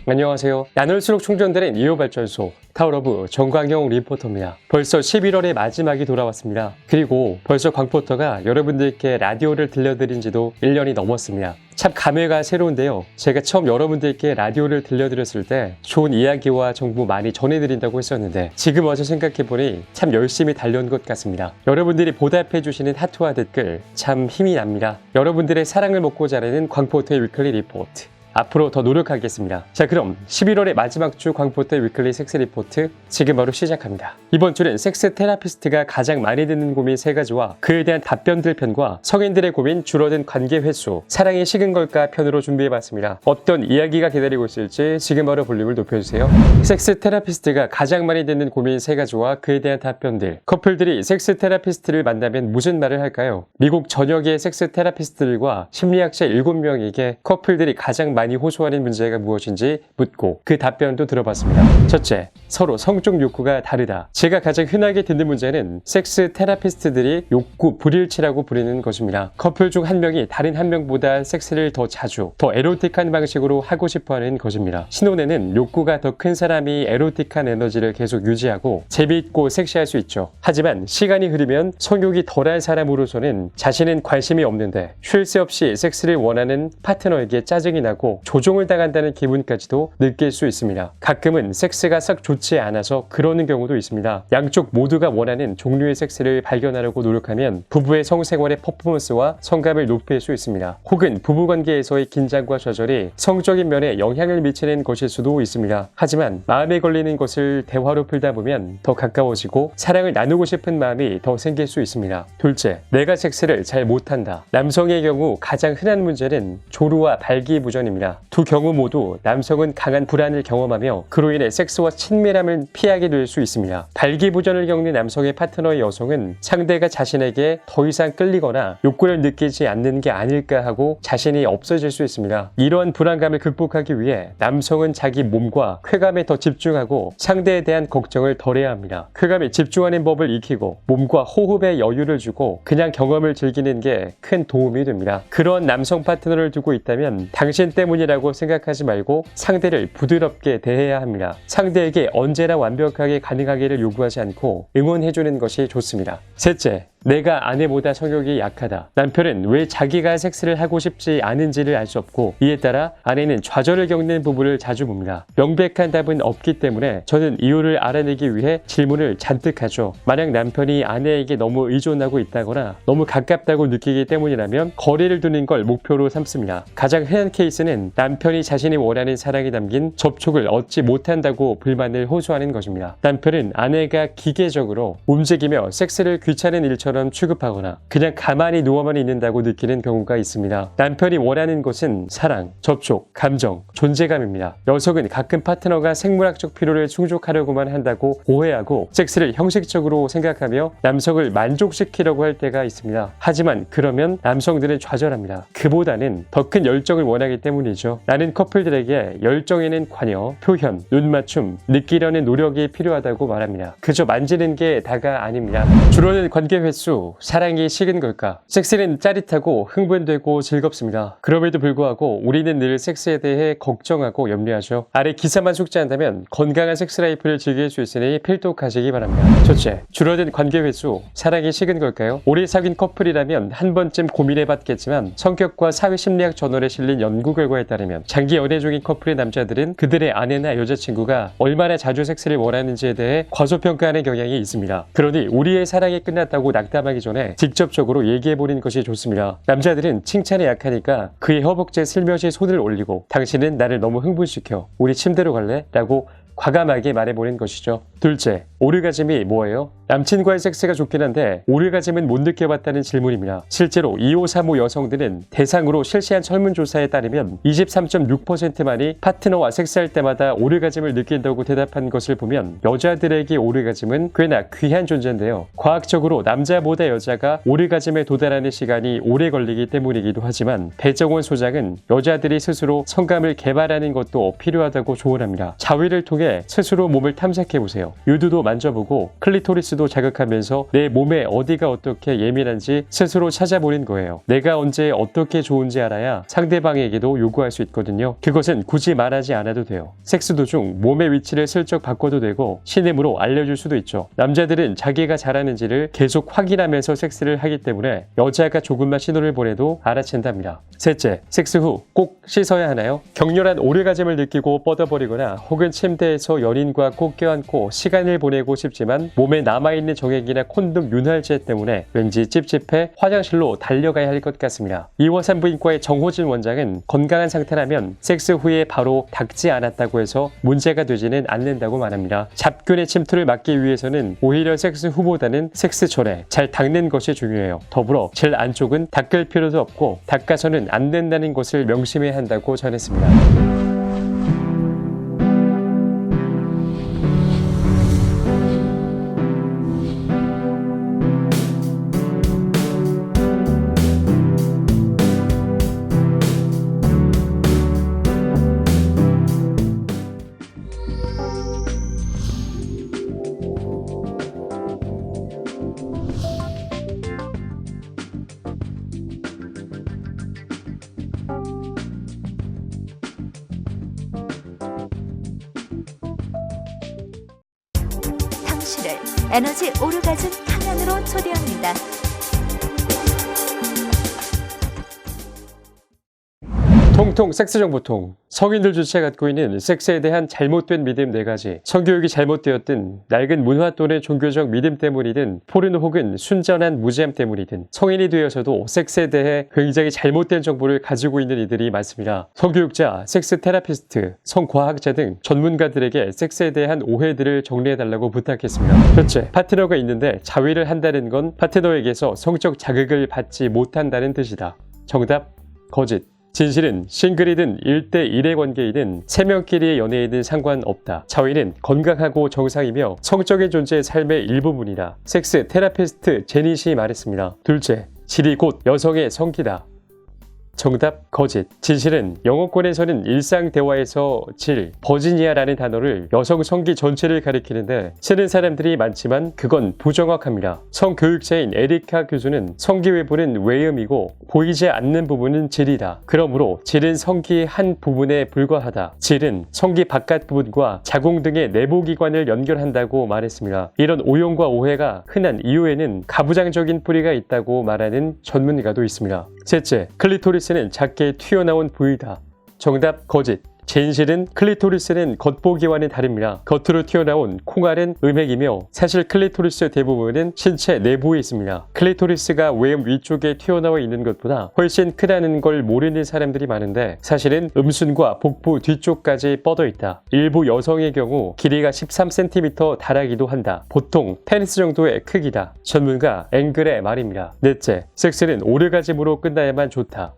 안녕하세요. 나눌수록 충전되는 2호 발전소 타워러브 정광용 리포터입니다. 벌써 11월의 마지막이 돌아왔습니다. 그리고 벌써 광포터가 여러분들께 라디오를 들려드린 지도 1년이 넘었습니다. 참 감회가 새로운데요. 제가 처음 여러분들께 라디오를 들려드렸을 때 좋은 이야기와 정보 많이 전해드린다고 했었는데 지금 와서 생각해보니 참 열심히 달려온 것 같습니다. 여러분들이 보답해주시는 하트와 댓글 참 힘이 납니다. 여러분들의 사랑을 먹고 자라는 광포터의 위클리 리포트. 앞으로 더 노력하겠습니다. 자, 그럼 11월의 마지막 주 광포터 위클리 섹스 리포트 지금 바로 시작합니다. 이번 주는 섹스 테라피스트가 가장 많이 듣는 고민 3가지와 그에 대한 답변들 편과 성인들의 고민 줄어든 관계 횟수, 사랑이 식은 걸까 편으로 준비해봤습니다. 어떤 이야기가 기다리고 있을지 지금 바로 볼륨을 높여주세요. 섹스 테라피스트가 가장 많이 듣는 고민 3가지와 그에 대한 답변들. 커플들이 섹스 테라피스트를 만나면 무슨 말을 할까요? 미국 전역의 섹스 테라피스트들과 심리학자 7명에게 커플들이 가장 많이 호소하는 문제가 무엇인지 묻고 그 답변도 들어봤습니다. 첫째, 서로 성적 욕구가 다르다. 제가 가장 흔하게 듣는 문제는 섹스 테라피스트들이 욕구 불일치라고 부르는 것입니다. 커플 중 한 명이 다른 한 명보다 섹스를 더 자주, 더 에로틱한 방식으로 하고 싶어하는 것입니다. 신혼에는 욕구가 더 큰 사람이 에로틱한 에너지를 계속 유지하고 재미있고 섹시할 수 있죠. 하지만 시간이 흐르면 성욕이 덜한 사람으로서는 자신은 관심이 없는데 쉴 새 없이 섹스를 원하는 파트너에게 짜증이 나고 조종을 당한다는 기분까지도 느낄 수 있습니다. 가끔은 섹스가 썩 좋지 않아서 그러는 경우도 있습니다. 양쪽 모두가 원하는 종류의 섹스를 발견하려고 노력하면 부부의 성생활의 퍼포먼스와 성감을 높일 수 있습니다. 혹은 부부관계에서의 긴장과 좌절이 성적인 면에 영향을 미치는 것일 수도 있습니다. 하지만 마음에 걸리는 것을 대화로 풀다 보면 더 가까워지고 사랑을 나누고 싶은 마음이 더 생길 수 있습니다. 둘째, 내가 섹스를 잘 못한다. 남성의 경우 가장 흔한 문제는 조루와 발기부전입니다. 두 경우 모두 남성은 강한 불안을 경험하며 그로 인해 섹스와 친밀함을 피하게 될 수 있습니다. 발기부전을 겪는 남성의 파트너의 여성은 상대가 자신에게 더 이상 끌리거나 욕구를 느끼지 않는 게 아닐까 하고 자신이 없어질 수 있습니다. 이러한 불안감을 극복하기 위해 남성은 자기 몸과 쾌감에 더 집중하고 상대에 대한 걱정을 덜해야 합니다. 쾌감에 집중하는 법을 익히고 몸과 호흡에 여유를 주고 그냥 경험을 즐기는 게 큰 도움이 됩니다. 그런 남성 파트너를 두고 있다면 당신 때문이라고 생각하지 말고 상대를 부드럽게 대해야 합니다. 상대에게 언제나 완벽하게 가능하기를 요구하지 않고 응원해주는 것이 좋습니다. 셋째, 내가 아내보다 성욕이 약하다. 남편은 왜 자기가 섹스를 하고 싶지 않은지를 알 수 없고 이에 따라 아내는 좌절을 겪는 부부를 자주 봅니다. 명백한 답은 없기 때문에 저는 이유를 알아내기 위해 질문을 잔뜩 하죠. 만약 남편이 아내에게 너무 의존하고 있다거나 너무 가깝다고 느끼기 때문이라면 거리를 두는 걸 목표로 삼습니다. 가장 흔한 케이스는 남편이 자신이 원하는 사랑이 담긴 접촉을 얻지 못한다고 불만을 호소하는 것입니다. 남편은 아내가 기계적으로 움직이며 섹스를 귀찮은 일처럼 취급하거나 그냥 가만히 누워만 있는다고 느끼는 경우가 있습니다. 남편이 원하는 것은 사랑, 접촉, 감정, 존재감입니다. 여성은 가끔 파트너가 생물학적 필요를 충족하려고만 한다고 오해하고 섹스를 형식적으로 생각하며 남성을 만족시키려고 할 때가 있습니다. 하지만 그러면 남성들은 좌절합니다. 그보다는 더 큰 열정을 원하기 때문이죠. 나는 커플들에게 열정에는 관여, 표현, 눈맞춤, 느끼려는 노력이 필요하다고 말합니다. 그저 만지는 게 다가 아닙니다. 줄어든 관계 횟수, 사랑이 식은 걸까? 섹스는 짜릿하고 흥분되고 즐겁습니다. 그럼에도 불구하고 우리는 늘 섹스에 대해 걱정하고 염려하죠. 아래 기사만 숙지한다면 건강한 섹스 라이프를 즐길 수 있으니 필독하시기 바랍니다. 첫째, 줄어든 관계 횟수, 사랑이 식은 걸까요? 오래 사귄 커플이라면 한 번쯤 고민해봤겠지만 성격과 사회심리학 저널에 실린 연구 결과에 따르면 장기 연애 중인 커플의 남자들은 그들의 아내나 여자친구가 얼마나 자주 섹스를 원하는지에 대해 과소평가하는 경향이 있습니다. 그러니 우리의 사랑이 끝났다고 낙담하기 전에 직접적으로 얘기해보는 것이 좋습니다. 남자들은 칭찬에 약하니까 그의 허벅지에 슬며시 손을 올리고 당신은 나를 너무 흥분시켜. 우리 침대로 갈래? 라고 과감하게 말해보는 것이죠. 둘째, 오르가즘이 뭐예요? 남친과의 섹스가 좋긴 한데 오르가즘은 못 느껴봤다는 질문입니다. 실제로 25, 35 여성들은 대상으로 실시한 설문조사에 따르면 23.6%만이 파트너와 섹스할 때마다 오르가즘을 느낀다고 대답한 것을 보면 여자들에게 오르가즘은 꽤나 귀한 존재인데요. 과학적으로 남자보다 여자가 오르가즘에 도달하는 시간이 오래 걸리기 때문이기도 하지만 배정원 소장은 여자들이 스스로 성감을 개발하는 것도 필요하다고 조언합니다. 자위를 통해 스스로 몸을 탐색해보세요. 유두도 만져보고 클리토리스도 스트레스도 자극하면서 내 몸에 어디가 어떻게 예민한지 스스로 찾아보는 거예요. 내가 언제 어떻게 좋은지 알아야 상대방에게도 요구할 수 있거든요. 그것은 굳이 말하지 않아도 돼요. 섹스 도중 몸의 위치를 슬쩍 바꿔도 되고 신음으로 알려줄 수도 있죠. 남자들은 자기가 잘하는지를 계속 확인하면서 섹스를 하기 때문에 여자가 조금만 신호를 보내도 알아챈답니다. 셋째, 섹스 후 꼭 씻어야 하나요? 격렬한 오르가즘을 느끼고 뻗어버리거나 혹은 침대에서 연인과 꼭 껴안고 시간을 보내고 싶지만 몸에 남아있는 정액이나 콘돔 윤활제 때문에 왠지 찝찝해 화장실로 달려가야 할 것 같습니다. 이화산부인과의 정호진 원장은 건강한 상태라면 섹스 후에 바로 닦지 않았다고 해서 문제가 되지는 않는다고 말합니다. 잡균의 침투를 막기 위해서는 오히려 섹스 후보다는 섹스 전에 잘 닦는 것이 중요해요. 더불어 젤 안쪽은 닦을 필요도 없고 닦아서는 안 된다는 것을 명심해야 한다고 전했습니다. 당신을 에너지 오르가즘 강연으로 초대합니다. 통통 섹스 정보통. 성인들조차 갖고 있는 섹스에 대한 잘못된 믿음 4가지. 성교육이 잘못되었든 낡은 문화 또는 종교적 믿음 때문이든 포르노 혹은 순전한 무지함 때문이든 성인이 되어서도 섹스에 대해 굉장히 잘못된 정보를 가지고 있는 이들이 많습니다. 성교육자, 섹스 테라피스트, 성과학자 등 전문가들에게 섹스에 대한 오해들을 정리해달라고 부탁했습니다. 첫째, 파트너가 있는데 자위를 한다는 건 파트너에게서 성적 자극을 받지 못한다는 뜻이다. 정답, 거짓. 진실은 싱글이든 1대1의 관계이든 3명끼리의 연애이든 상관없다. 자위는 건강하고 정상이며 성적인 존재의 삶의 일부분이다. 섹스 테라피스트 제닛이 말했습니다. 둘째, 질이 곧 여성의 성기다. 정답, 거짓. 진실은 영어권에서는 일상 대화에서 질, 버지니아라는 단어를 여성 성기 전체를 가리키는데 쓰는 사람들이 많지만 그건 부정확합니다. 성교육자인 에리카 교수는 성기 외부는 외음이고 보이지 않는 부분은 질이다. 그러므로 질은 성기의 한 부분에 불과하다. 질은 성기 바깥 부분과 자궁 등의 내부 기관을 연결한다고 말했습니다. 이런 오용과 오해가 흔한 이유에는 가부장적인 뿌리가 있다고 말하는 전문가도 있습니다. 셋째, 클리토리스는 작게 튀어나온 부위다. 정답, 거짓. 진실은 클리토리스는 겉보기와는 다릅니다. 겉으로 튀어나온 콩알은 음액이며 사실 클리토리스 대부분은 신체 내부에 있습니다. 클리토리스가 외음 위쪽에 튀어나와 있는 것보다 훨씬 크다는 걸 모르는 사람들이 많은데 사실은 음순과 복부 뒤쪽까지 뻗어 있다. 일부 여성의 경우 길이가 13cm 달하기도 한다. 보통 페니스 정도의 크기다. 전문가 앵글의 말입니다. 넷째, 섹스는 오르가즘으로 끝나야만 좋다.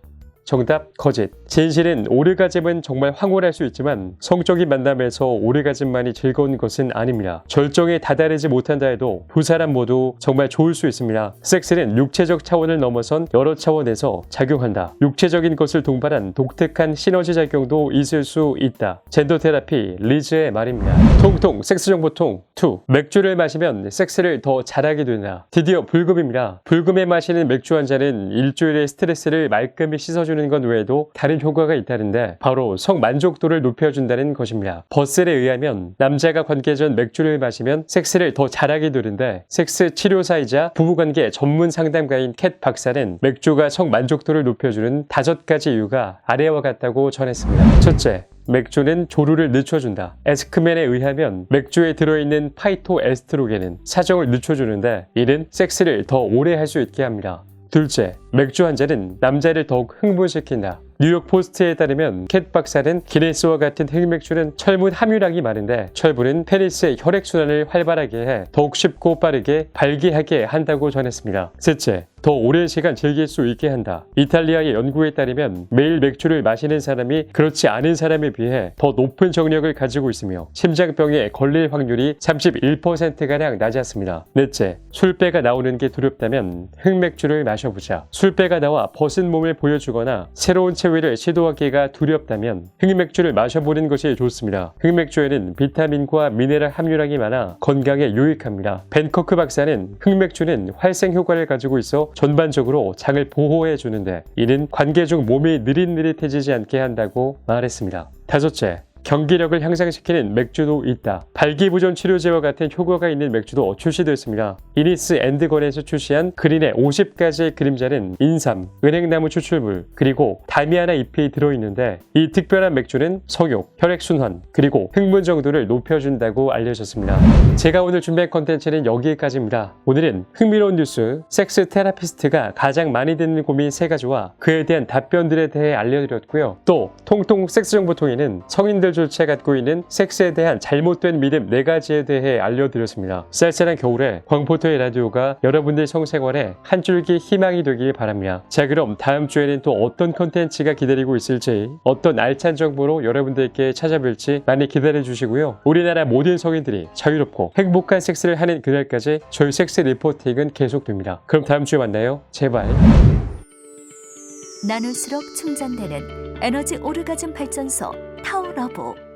정답, 거짓. 진실은 오르가즘은 정말 황홀할 수 있지만 성적인 만남에서 오르가즘만이 즐거운 것은 아닙니다. 절정에 다다르지 못한다 해도 두 사람 모두 정말 좋을 수 있습니다. 섹스는 육체적 차원을 넘어선 여러 차원에서 작용한다. 육체적인 것을 동반한 독특한 시너지 작용도 있을 수 있다. 젠더 테라피 리즈의 말입니다. 통통 섹스 정보통 2. 맥주를 마시면 섹스를 더 잘하게 되나. 드디어 불금입니다. 불금에 마시는 맥주 한 잔은 일주일의 스트레스를 말끔히 씻어주는 것 외에도 다른 효과가 있다는데 바로 성만족도를 높여준다는 것입니다. 버셀에 의하면 남자가 관계 전 맥주를 마시면 섹스를 더 잘하게 되는데 섹스 치료사이자 부부관계 전문 상담가인 캣 박사는 맥주가 성만족도를 높여주는 5가지 이유가 아래와 같다고 전했습니다. 첫째, 맥주는 조루를 늦춰준다. 에스크맨에 의하면 맥주에 들어있는 파이토에스트로겐은 사정을 늦춰주는데 이는 섹스를 더 오래 할 수 있게 합니다. 둘째, 맥주 한 잔은 남자를 더욱 흥분시킨다. 뉴욕 포스트에 따르면 캣 박사는 기네스와 같은 흑맥주는 철분 함유량이 많은데 철분은 페니스의 혈액순환을 활발하게 해 더욱 쉽고 빠르게 발기하게 한다고 전했습니다. 셋째, 더 오랜 시간 즐길 수 있게 한다. 이탈리아의 연구에 따르면 매일 맥주를 마시는 사람이 그렇지 않은 사람에 비해 더 높은 정력을 가지고 있으며 심장병에 걸릴 확률이 31%가량 낮았습니다. 넷째, 술배가 나오는 게 두렵다면 흑맥주를 마셔보자. 술배가 나와 벗은 몸을 보여주거나 새로운 체위를 시도하기가 두렵다면 흑맥주를 마셔보는 것이 좋습니다. 흑맥주에는 비타민과 미네랄 함유량이 많아 건강에 유익합니다. 벤커크 박사는 흑맥주는 활생 효과를 가지고 있어 전반적으로 장을 보호해 주는데 이는 관계 중 몸이 느릿느릿해지지 않게 한다고 말했습니다. 다섯째, 경기력을 향상시키는 맥주도 있다. 발기부전 치료제와 같은 효과가 있는 맥주도 출시되었습니다. 이니스 앤드건에서 출시한 그린의 50가지의 그림자는 인삼, 은행나무 추출물, 그리고 다미아나 잎이 들어있는데 이 특별한 맥주는 성욕, 혈액순환, 그리고 흥분 정도를 높여준다고 알려졌습니다. 제가 오늘 준비한 컨텐츠는 여기까지입니다. 오늘은 흥미로운 뉴스, 섹스 테라피스트가 가장 많이 듣는 고민 3가지와 그에 대한 답변들에 대해 알려드렸고요. 또 통통 섹스 정보통에는 성인들 조차 갖고 있는 섹스에 대한 잘못된 믿음 4가지에 대해 알려드렸습니다. 쌀쌀한 겨울에 광포터의 라디오가 여러분들 성생활에 한 줄기 희망이 되길 바랍니다. 자, 그럼 다음 주에는 또 어떤 컨텐츠가 기다리고 있을지, 어떤 알찬 정보로 여러분들께 찾아뵐지 많이 기다려주시고요. 우리나라 모든 성인들이 자유롭고 행복한 섹스를 하는 그날까지 저희 섹스 리포팅은 계속됩니다. 그럼 다음 주에 만나요. 제발. 나눌수록 충전되는 에너지 오르가즘 발전소 타워러브.